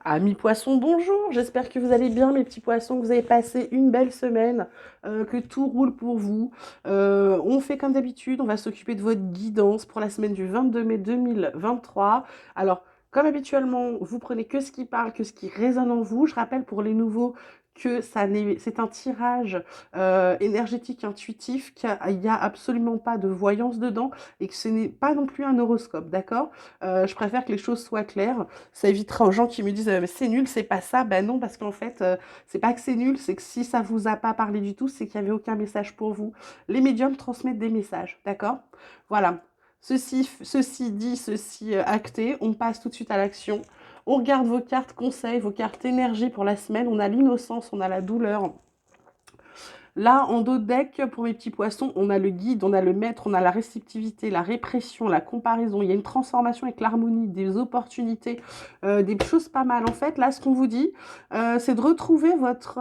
Amis poissons, bonjour, j'espère que vous allez bien mes petits poissons, que vous avez passé une belle semaine, que tout roule pour vous. On fait comme d'habitude, on va s'occuper de votre guidance pour la semaine du 22 mai 2023. Alors, comme habituellement, vous prenez que ce qui parle, que ce qui résonne en vous. Je rappelle pour les nouveaux que c'est un tirage énergétique intuitif, qu'il n'y a absolument pas de voyance dedans et que ce n'est pas non plus un horoscope, d'accord? Je préfère que les choses soient claires. Ça évitera aux gens qui me disent mais c'est nul, c'est pas ça. Ben non, parce qu'en fait, c'est pas que c'est nul, c'est que si ça vous a pas parlé du tout, c'est qu'il n'y avait aucun message pour vous. Les médiums transmettent des messages, d'accord? Voilà. Ceci dit, ceci acté, on passe tout de suite à l'action. On regarde vos cartes conseils, vos cartes énergie pour la semaine. On a l'innocence, on a la douleur. Là, en dos de deck, pour mes petits poissons, on a le guide, on a le maître, on a la réceptivité, la répression, la comparaison. Il y a une transformation avec l'harmonie, des opportunités, des choses pas mal. En fait, là, ce qu'on vous dit, c'est de retrouver votre...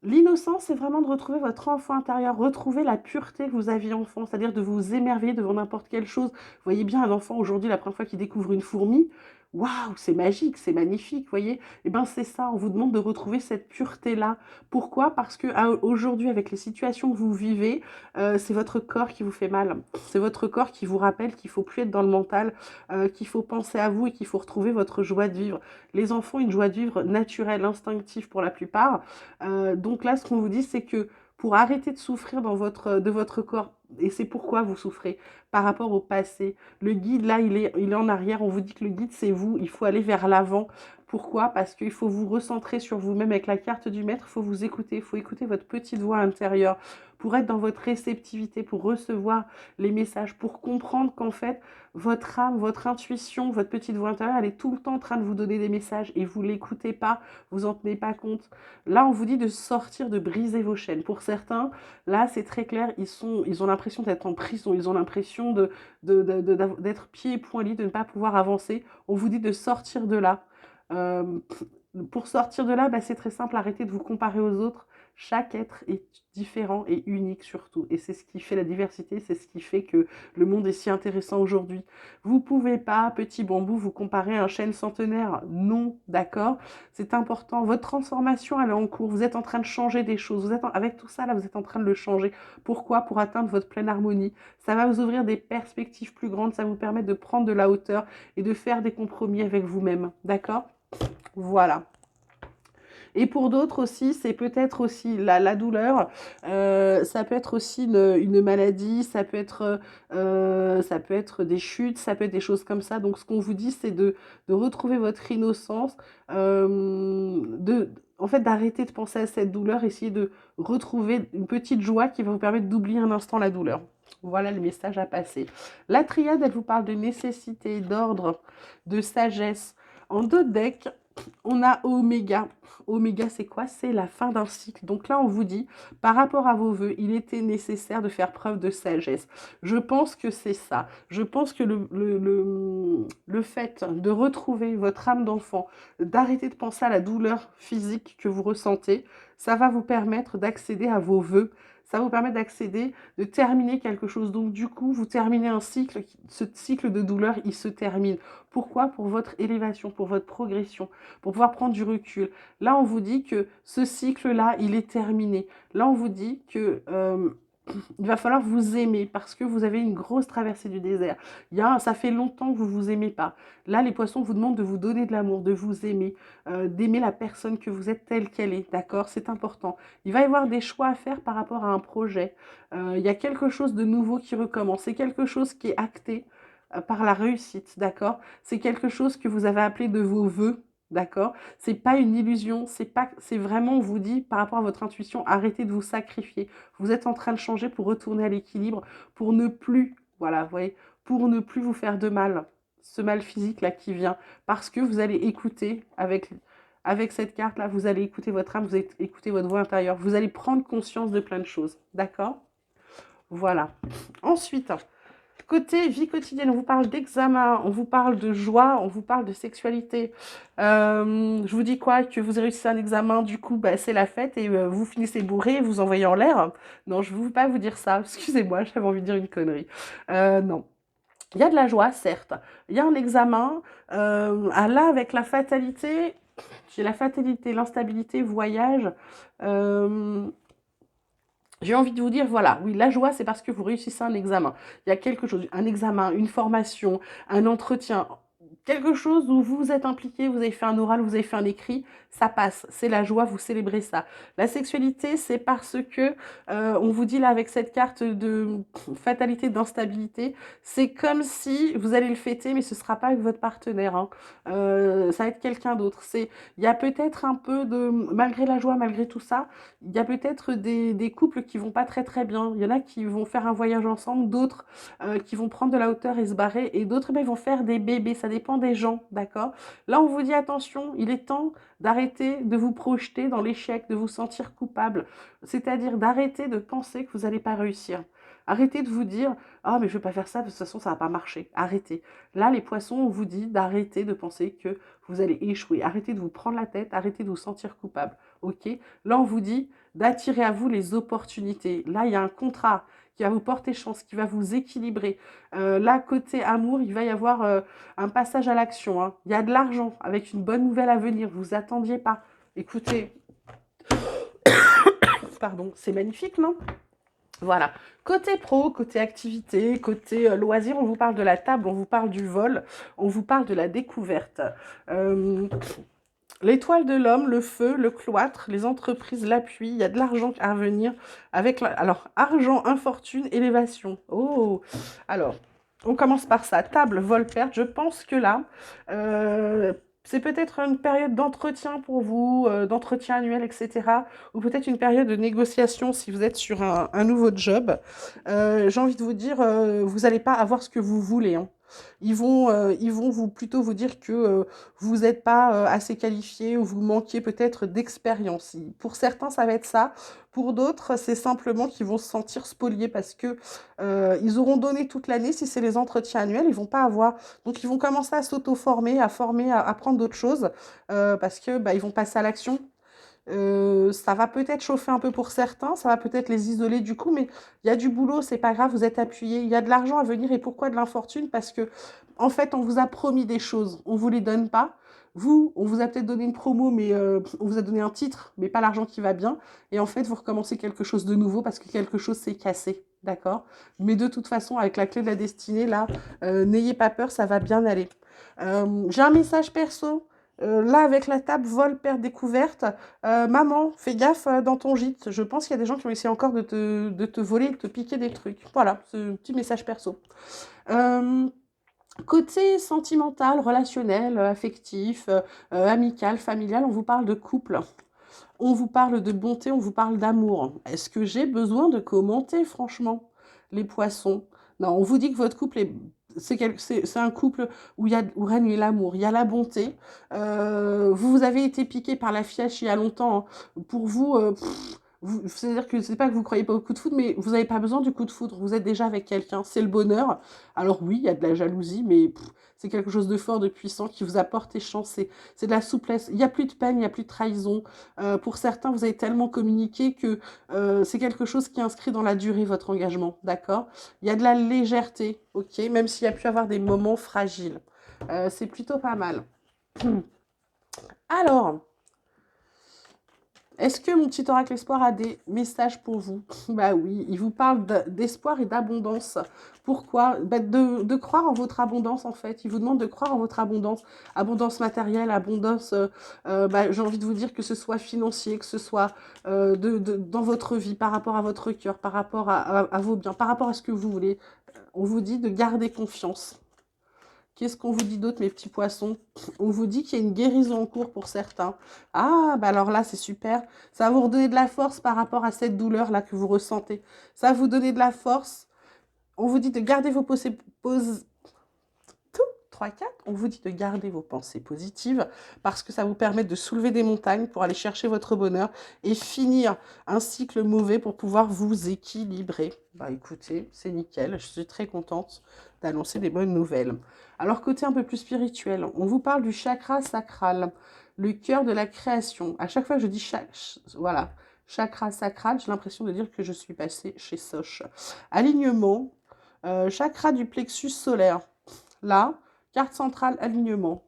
L'innocence, c'est vraiment de retrouver votre enfant intérieur, retrouver la pureté que vous aviez enfant, c'est-à-dire de vous émerveiller devant n'importe quelle chose. Vous voyez bien un enfant aujourd'hui, la première fois qu'il découvre une fourmi, waouh, c'est magique, c'est magnifique, vous voyez. Eh bien, c'est ça, on vous demande de retrouver cette pureté-là. Pourquoi? Parce que aujourd'hui, avec les situations que vous vivez, c'est votre corps qui vous fait mal. C'est votre corps qui vous rappelle qu'il faut plus être dans le mental, qu'il faut penser à vous et qu'il faut retrouver votre joie de vivre. Les enfants, une joie de vivre naturelle, instinctive pour la plupart. Donc là, ce qu'on vous dit, c'est que pour arrêter de souffrir de votre corps, et c'est pourquoi vous souffrez par rapport au passé. Le guide, là, il est en arrière. On vous dit que le guide, c'est vous. Il faut aller vers l'avant. Pourquoi? Parce qu'il faut vous recentrer sur vous-même avec la carte du maître. Il faut vous écouter. Il faut écouter votre petite voix intérieure pour être dans votre réceptivité, pour recevoir les messages, pour comprendre qu'en fait, votre âme, votre intuition, votre petite voix intérieure, elle est tout le temps en train de vous donner des messages et vous l'écoutez pas, vous en tenez pas compte. Là, on vous dit de sortir, de briser vos chaînes. Pour certains, là, c'est très clair, ils ont l'impression d'être en prison, ils ont l'impression d'être pieds et poings liés, de ne pas pouvoir avancer. On vous dit de sortir de là. Euh, pour sortir de là, bah, c'est très simple, arrêtez de vous comparer aux autres. Chaque être est différent et unique surtout. Et c'est ce qui fait la diversité, c'est ce qui fait que le monde est si intéressant aujourd'hui. Vous pouvez pas, petit bambou, vous comparer à un chêne centenaire. Non, d'accord? C'est important. Votre transformation, elle est en cours. Vous êtes en train de changer des choses. Avec tout ça, là, vous êtes en train de le changer. Pourquoi? Pour atteindre votre pleine harmonie. Ça va vous ouvrir des perspectives plus grandes. Ça va vous permettre de prendre de la hauteur et de faire des compromis avec vous-même. D'accord? Voilà. Et pour d'autres aussi, c'est peut-être aussi la douleur, ça peut être aussi une maladie, ça peut être des chutes, ça peut être des choses comme ça. Donc ce qu'on vous dit, c'est de retrouver votre innocence, en fait d'arrêter de penser à cette douleur, essayer de retrouver une petite joie qui va vous permettre d'oublier un instant la douleur. Voilà le message à passer. La triade, elle vous parle de nécessité, d'ordre, de sagesse. En deux decks, on a Oméga. Oméga, c'est quoi? C'est la fin d'un cycle. Donc là, on vous dit, par rapport à vos vœux, il était nécessaire de faire preuve de sagesse. Je pense que c'est ça. Je pense que le fait de retrouver votre âme d'enfant, d'arrêter de penser à la douleur physique que vous ressentez, ça va vous permettre d'accéder à vos vœux. Ça va vous permettre d'accéder, de terminer quelque chose. Donc du coup, vous terminez un cycle, ce cycle de douleur, il se termine. Pourquoi? Pour votre élévation, pour votre progression, pour pouvoir prendre du recul. Là, on vous dit que ce cycle-là, il est terminé. Là, on vous dit que il va falloir vous aimer parce que vous avez une grosse traversée du désert. Ça fait longtemps que vous vous aimez pas. Là, les poissons vous demandent de vous donner de l'amour, de vous aimer, d'aimer la personne que vous êtes telle qu'elle est. D'accord? C'est important. Il va y avoir des choix à faire par rapport à un projet. Il y a quelque chose de nouveau qui recommence. C'est quelque chose qui est acté par la réussite. D'accord? C'est quelque chose que vous avez appelé de vos vœux. D'accord? C'est pas une illusion, c'est vraiment, on vous dit, par rapport à votre intuition, arrêtez de vous sacrifier. Vous êtes en train de changer pour retourner à l'équilibre, pour ne plus, voilà, vous voyez, pour ne plus vous faire de mal, ce mal physique là qui vient, parce que vous allez écouter avec cette carte là, vous allez écouter votre âme, vous allez écouter votre voix intérieure, vous allez prendre conscience de plein de choses, d'accord? Voilà. Ensuite, côté vie quotidienne, on vous parle d'examen, on vous parle de joie, on vous parle de sexualité. Je vous dis quoi? Que vous réussissez un examen, du coup, bah, c'est la fête et vous finissez bourré et vous envoyez en l'air. Non, je ne veux pas vous dire ça. Excusez-moi, j'avais envie de dire une connerie. Non. Il y a de la joie, certes. Il y a un examen. Là, avec la fatalité, j'ai la fatalité, l'instabilité, voyage. euh, j'ai envie de vous dire, voilà, oui, la joie, c'est parce que vous réussissez un examen. Il y a quelque chose, un examen, une formation, un entretien, quelque chose où vous vous êtes impliqué, vous avez fait un oral, vous avez fait un écrit, ça passe. C'est la joie, vous célébrez ça. La sexualité, c'est parce que on vous dit là avec cette carte de fatalité, d'instabilité, c'est comme si vous allez le fêter, mais ce sera pas avec votre partenaire, hein. Ça va être quelqu'un d'autre. Il y a peut-être un peu de, malgré la joie, malgré tout ça, il y a peut-être des couples qui vont pas très très bien. Il y en a qui vont faire un voyage ensemble, d'autres qui vont prendre de la hauteur et se barrer, et d'autres ben, vont faire des bébés. Ça dépend des gens, d'accord? Là, on vous dit attention, il est temps d'arrêter de vous projeter dans l'échec, de vous sentir coupable. C'est-à-dire d'arrêter de penser que vous n'allez pas réussir. Arrêtez de vous dire ah mais je vais pas faire ça, de toute façon ça va pas marcher. Arrêtez. Là, les poissons, on vous dit d'arrêter de penser que vous allez échouer. Arrêtez de vous prendre la tête, arrêtez de vous sentir coupable. Ok? Là, on vous dit d'attirer à vous les opportunités. Là, il y a un contrat qui va vous porter chance, qui va vous équilibrer. Là, côté amour, il va y avoir un passage à l'action, hein. Il y a de l'argent avec une bonne nouvelle à venir. Vous attendiez pas. Écoutez, pardon, c'est magnifique, non? Voilà. Côté pro, côté activité, côté loisir, on vous parle de la table, on vous parle du vol, on vous parle de la découverte. Euh, L'étoile de l'homme, le feu, le cloître, les entreprises, l'appui, il y a de l'argent à venir avec alors argent, infortune, élévation. Oh, alors on commence par ça. Table, vol, perte. Je pense que là, euh, c'est peut-être une période d'entretien pour vous, d'entretien annuel, etc. Ou peut-être une période de négociation si vous êtes sur un nouveau job. J'ai envie de vous dire, vous n'allez pas avoir ce que vous voulez, hein. Ils vont vous plutôt vous dire que vous n'êtes pas assez qualifié ou vous manquiez peut-être d'expérience. Pour certains, ça va être ça. Pour d'autres, c'est simplement qu'ils vont se sentir spoliés parce que ils auront donné toute l'année. Si c'est les entretiens annuels, ils vont pas avoir. Donc, ils vont commencer à s'auto-former, à former, à apprendre d'autres choses parce que bah, ils vont passer à l'action. Ça va peut-être chauffer un peu pour certains, ça va peut-être les isoler du coup, mais il y a du boulot, c'est pas grave, vous êtes appuyés, il y a de l'argent à venir et pourquoi de l'infortune? Parce que en fait, on vous a promis des choses, on vous les donne pas. Vous, on vous a peut-être donné une promo, mais on vous a donné un titre, mais pas l'argent qui va bien. Et en fait, vous recommencez quelque chose de nouveau parce que quelque chose s'est cassé, d'accord? Mais de toute façon, avec la clé de la destinée, là, n'ayez pas peur, ça va bien aller. J'ai un message perso. Là, avec la table vol, perte, découverte. Maman, fais gaffe dans ton gîte. Je pense qu'il y a des gens qui ont essayé encore de te voler, de te piquer des trucs. Voilà, ce petit message perso. Euh, Côté sentimental, relationnel, affectif, amical, familial, on vous parle de couple. On vous parle de bonté, on vous parle d'amour. Est-ce que j'ai besoin de commenter, franchement, les poissons? Non, on vous dit que votre couple est... C'est un couple où règne l'amour, il y a la bonté. Vous avez été piqué par la fièche il y a longtemps, hein. Pour vous, c'est-à-dire que c'est pas que vous croyez pas au coup de foudre, mais vous n'avez pas besoin du coup de foudre. Vous êtes déjà avec quelqu'un, c'est le bonheur. Alors oui, il y a de la jalousie, mais c'est quelque chose de fort, de puissant qui vous apporte chance. C'est de la souplesse. Il n'y a plus de peine, il n'y a plus de trahison. Pour certains, vous avez tellement communiqué que c'est quelque chose qui est inscrit dans la durée, votre engagement, d'accord? Il y a de la légèreté, ok? Même s'il y a pu avoir des moments fragiles. C'est plutôt pas mal. Alors, est-ce que mon petit oracle espoir a des messages pour vous? Bah oui, il vous parle d'espoir et d'abondance. Pourquoi? Bah de croire en votre abondance en fait. Il vous demande de croire en votre abondance. Abondance matérielle, abondance, bah, j'ai envie de vous dire que ce soit financier, que ce soit dans votre vie, par rapport à votre cœur, par rapport à vos biens, par rapport à ce que vous voulez. On vous dit de garder confiance. Qu'est-ce qu'on vous dit d'autre, mes petits poissons? On vous dit qu'il y a une guérison en cours pour certains. Ah, bah alors là, c'est super. Ça va vous redonner de la force par rapport à cette douleur-là que vous ressentez. Ça va vous donner de la force. On vous dit de garder vos pensées, 3, 4. On vous dit de garder vos pensées positives parce que ça vous permet de soulever des montagnes pour aller chercher votre bonheur et finir un cycle mauvais pour pouvoir vous équilibrer. Bah écoutez, c'est nickel. Je suis très contente d'annoncer des bonnes nouvelles. Alors côté un peu plus spirituel, on vous parle du chakra sacral, le cœur de la création. À chaque fois que je dis voilà, chakra sacral, j'ai l'impression de dire que je suis passée chez Soch. Alignement, Chakra du plexus solaire. Là, carte centrale, alignement.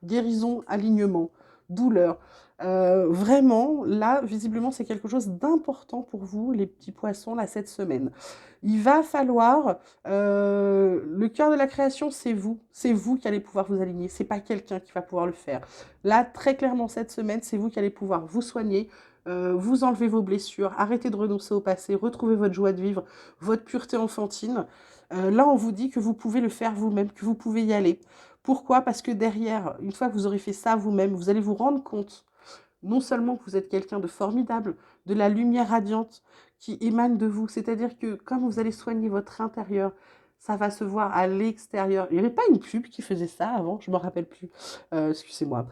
Guérison, alignement, douleur. Vraiment, là, visiblement, c'est quelque chose d'important pour vous, les petits poissons, là, cette semaine. Il va falloir... le cœur de la création, c'est vous. C'est vous qui allez pouvoir vous aligner. C'est pas quelqu'un qui va pouvoir le faire. Là, très clairement, cette semaine, c'est vous qui allez pouvoir vous soigner, vous enlever vos blessures, arrêter de renoncer au passé, retrouver votre joie de vivre, votre pureté enfantine. Là, on vous dit que vous pouvez le faire vous-même, que vous pouvez y aller. Pourquoi? Parce que derrière, une fois que vous aurez fait ça vous-même, vous allez vous rendre compte, non seulement que vous êtes quelqu'un de formidable, de la lumière radiante qui émane de vous, c'est-à-dire que comme vous allez soigner votre intérieur, ça va se voir à l'extérieur. Il n'y avait pas une pub qui faisait ça avant, je ne me rappelle plus. Excusez-moi.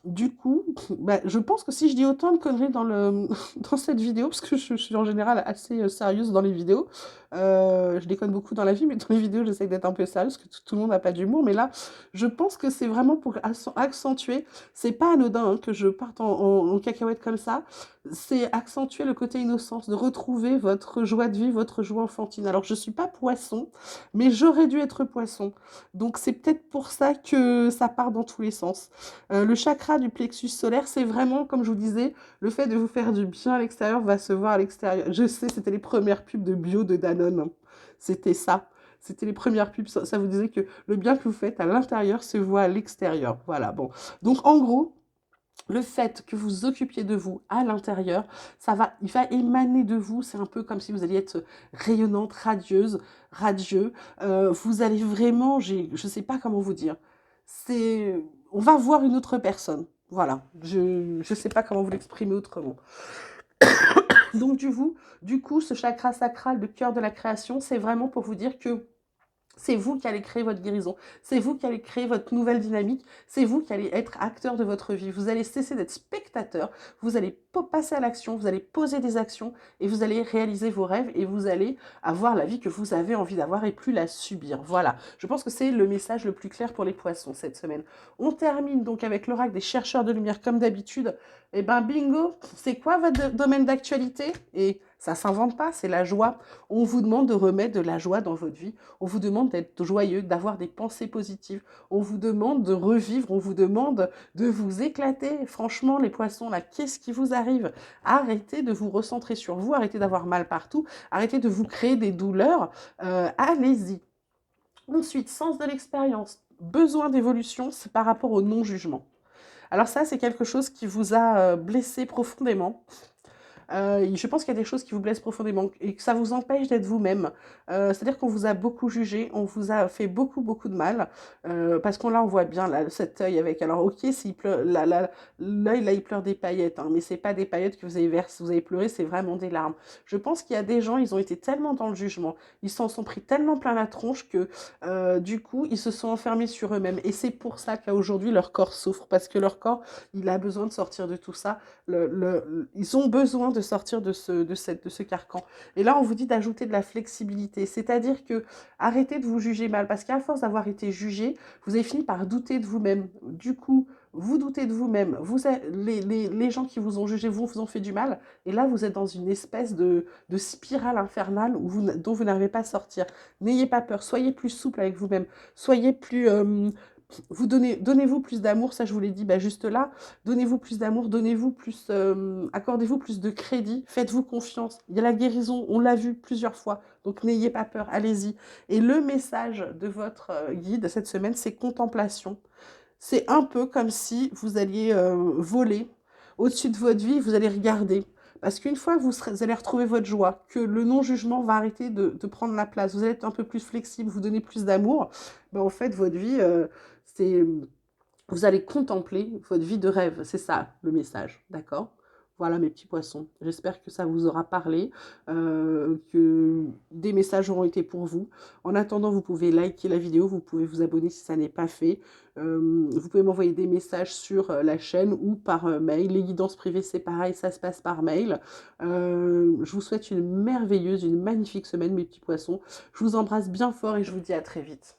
Du coup, bah, je pense que si je dis autant de conneries dans cette vidéo, parce que je suis en général assez sérieuse dans les vidéos, je déconne beaucoup dans la vie, mais dans les vidéos, j'essaie d'être un peu sérieuse, parce que tout le monde n'a pas d'humour. Mais là, je pense que c'est vraiment pour accentuer. C'est pas anodin hein, que je parte en cacahuète comme ça. C'est accentuer le côté innocence, de retrouver votre joie de vie, votre joie enfantine. Alors, je suis pas poisson, mais j'aurais dû être poisson. Donc, c'est peut-être pour ça que ça part dans tous les sens. Le chakra du plexus solaire, c'est vraiment, comme je vous disais, le fait de vous faire du bien à l'extérieur va se voir à l'extérieur. Je sais, c'était les premières pubs de bio de Danone. C'était ça. C'était les premières pubs. Ça vous disait que le bien que vous faites à l'intérieur se voit à l'extérieur. Voilà, bon. Donc, en gros, le fait que vous occupiez de vous à l'intérieur, il va émaner de vous. C'est un peu comme si vous alliez être rayonnante, radieuse, radieux. Vous allez vraiment, je sais pas comment vous dire. On va voir une autre personne. Voilà. Je sais pas comment vous l'exprimer autrement. Donc du coup, ce chakra sacral de cœur de la création, c'est vraiment pour vous dire que c'est vous qui allez créer votre guérison, c'est vous qui allez créer votre nouvelle dynamique, c'est vous qui allez être acteur de votre vie. Vous allez cesser d'être spectateur, vous allez passer à l'action, vous allez poser des actions et vous allez réaliser vos rêves et vous allez avoir la vie que vous avez envie d'avoir et plus la subir. Voilà, je pense que c'est le message le plus clair pour les poissons cette semaine. On termine donc avec l'oracle des chercheurs de lumière comme d'habitude. Et ben bingo, c'est quoi votre domaine d'actualité? Et ça s'invente pas, c'est la joie. On vous demande de remettre de la joie dans votre vie. On vous demande d'être joyeux, d'avoir des pensées positives. On vous demande de revivre, on vous demande de vous éclater. Franchement, les poissons, là, qu'est-ce qui vous arrive? Arrêtez de vous recentrer sur vous, arrêtez d'avoir mal partout, arrêtez de vous créer des douleurs. Allez-y. Ensuite, sens de l'expérience. Besoin d'évolution, c'est par rapport au non-jugement. Alors ça, c'est quelque chose qui vous a blessé profondément. Je pense qu'il y a des choses qui vous blessent profondément et que ça vous empêche d'être vous-même. C'est-à-dire qu'on vous a beaucoup jugé, on vous a fait beaucoup, beaucoup de mal. Parce qu'on là, on voit bien là, cet œil avec... Alors, ok, s'il pleure, l'œil, là, il pleure des paillettes, hein, mais c'est pas des paillettes que vous avez versées, vous avez pleuré, c'est vraiment des larmes. Je pense qu'il y a des gens, ils ont été tellement dans le jugement, ils s'en sont pris tellement plein la tronche que, du coup, ils se sont enfermés sur eux-mêmes. Et c'est pour ça qu'aujourd'hui, leur corps souffre, parce que leur corps, il a besoin de sortir de tout ça. Ils ont besoin de sortir de ce carcan. Et là, on vous dit d'ajouter de la flexibilité, c'est-à-dire que arrêtez de vous juger mal, parce qu'à force d'avoir été jugé, vous avez fini par douter de vous-même. Du coup, vous doutez de vous-même, les gens qui vous ont jugé vous ont fait du mal, et là, vous êtes dans une espèce de spirale infernale dont vous n'arrivez pas à sortir. N'ayez pas peur, soyez plus souple avec vous-même, soyez plus... donnez-vous plus d'amour, ça je vous l'ai dit juste là, donnez-vous plus d'amour, donnez-vous plus, accordez-vous plus de crédit, faites-vous confiance. Il y a la guérison, on l'a vu plusieurs fois, donc n'ayez pas peur, allez-y. Et le message de votre guide cette semaine, c'est contemplation. C'est un peu comme si vous alliez voler au-dessus de votre vie, vous allez regarder. Parce qu'une fois que vous allez retrouver votre joie, que le non-jugement va arrêter de prendre la place, vous allez être un peu plus flexible, vous donner plus d'amour, en fait, votre vie, vous allez contempler votre vie de rêve. C'est ça le message, d'accord? Voilà mes petits poissons. J'espère que ça vous aura parlé, que des messages auront été pour vous. En attendant, vous pouvez liker la vidéo, vous pouvez vous abonner si ça n'est pas fait. Vous pouvez m'envoyer des messages sur la chaîne ou par mail. Les guidances privées, c'est pareil, ça se passe par mail. Je vous souhaite une merveilleuse, une magnifique semaine, mes petits poissons. Je vous embrasse bien fort et je vous dis à très vite.